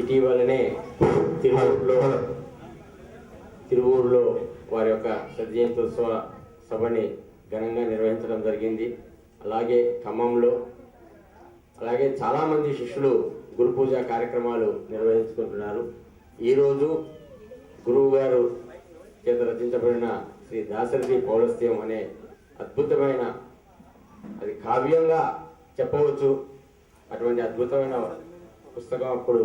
ఇటీవలనే తిరువూరులో వారి యొక్క జయంత్యోత్సవ సభని ఘనంగా నిర్వహించడం జరిగింది. అలాగే ఖమ్మంలో, అలాగే చాలామంది శిష్యులు గురు పూజ కార్యక్రమాలు నిర్వహించుకుంటున్నారు. ఈరోజు గురువు గారు చేత రచించబడిన శ్రీ దాశరథి పౌలస్త్యం అనే అద్భుతమైన, అది కావ్యంగా చెప్పవచ్చు, అటువంటి అద్భుతమైన పుస్తకం అప్పుడు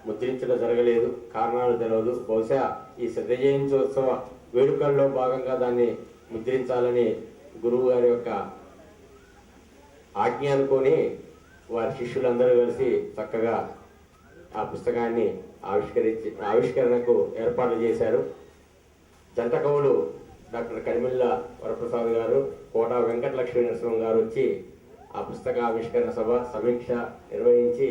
ముద్రించడం జరగలేదు. కారణాలు తెలియదు. బహుశా ఈ శత జయంత్యోత్సవ వేడుకల్లో భాగంగా దాన్ని ముద్రించాలని గురువు గారి యొక్క ఆజ్ఞ అనుకొని వారి శిష్యులందరూ కలిసి చక్కగా ఆ పుస్తకాన్ని ఆవిష్కరణకు ఏర్పాట్లు చేశారు. జంట కవులు డాక్టర్ కడిమిళ్ళ వరప్రసాద్ గారు, కోట వెంకట లక్ష్మీ నరసింహం గారు వచ్చి ఆ పుస్తక ఆవిష్కరణ సభ సమీక్ష నిర్వహించి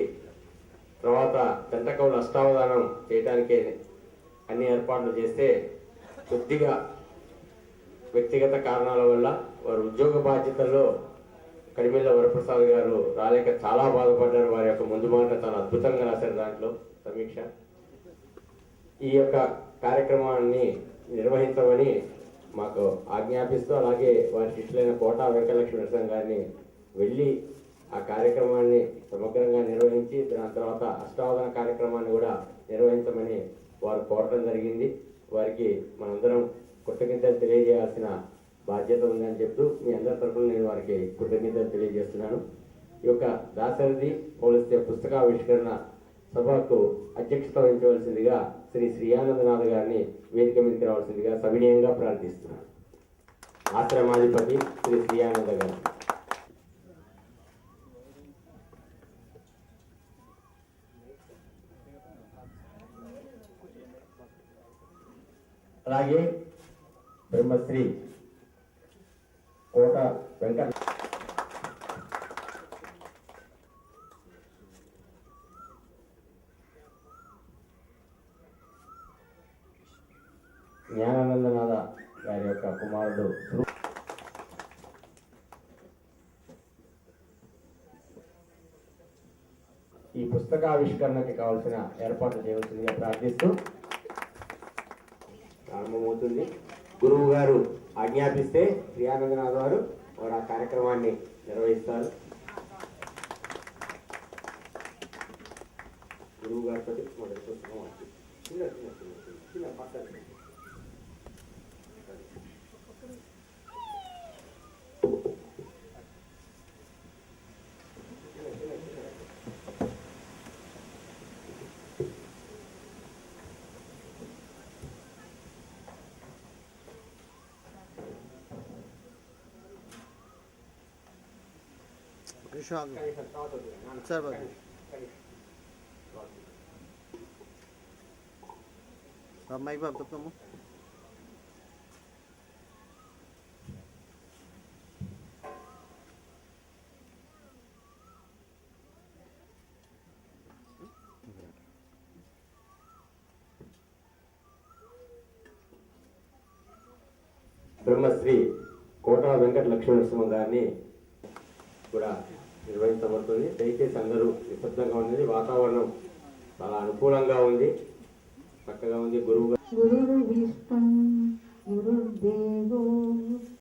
తర్వాత జంట కవులు అష్టావధానం చేయడానికి అన్ని ఏర్పాట్లు చేస్తే కొద్దిగా వ్యక్తిగత కారణాల వల్ల వారు ఉద్యోగ బాధ్యతల్లో కడిమిళ్ళ వరప్రసాద్ గారు రాలేక చాలా బాధపడ్డారు. వారి యొక్క ముందు మాట చాలా అద్భుతంగా రాశారు దాంట్లో సమీక్ష. ఈ యొక్క కార్యక్రమాన్ని నిర్వహించమని మాకు ఆజ్ఞాపిస్తూ, అలాగే వారి శిష్యులైన కోట వెంకటలక్ష్మి నరసింహ గారిని వెళ్ళి ఆ కార్యక్రమాన్ని సమగ్రంగా నిర్వహించి దాని తర్వాత అష్టావధాన కార్యక్రమాన్ని కూడా నిర్వహించమని వారు కోరడం జరిగింది. వారికి మనందరం కృతజ్ఞతలు తెలియజేయాల్సిన బాధ్యత ఉందని చెప్తూ మీ అందరి తరఫున నేను వారికి కృతజ్ఞతలు తెలియజేస్తున్నాను. ఈ యొక్క దాశరథి పౌలస్త్య పుస్తకావిష్కరణ సభకు అధ్యక్షత వహించవలసిందిగా శ్రీ శ్రీయానందనాథ్ గారిని వేదిక మీదకి రావాల్సిందిగా సవినయంగా ప్రార్థిస్తున్నాను. ఆశ్రమాధిపతి శ్రీ శ్రీయానంద గారు. అలాగే బ్రహ్మశ్రీ కోట వెంకట జ్ఞానానందనాథ గారి యొక్క కుమారుడు ఈ పుస్తక ఆవిష్కరణకి కావాల్సిన ఏర్పాట్లు చేయవలసిందిగా ప్రార్థిస్తూ ప్రారంభమవుతుంది. గురువు గారు ఆజ్ఞాపిస్తే శ్రీయానందనాథ్ వారు ఆ కార్యక్రమాన్ని నిర్వహిస్తారు. గురువు గారితో మొదటి పుస్తకం చిన్న పక్కన सर बाबू अब माइक बाब तब तुम బ్రహ్మశ్రీ కోట వెంకట లక్ష్మీ నరసింహ గారిని కూడా నిర్వహించబడుతుంది. దయచేసి అందరూ నిశ్శబ్దంగా ఉన్నది. వాతావరణం చాలా అనుకూలంగా ఉంది, చక్కగా ఉంది. గురువు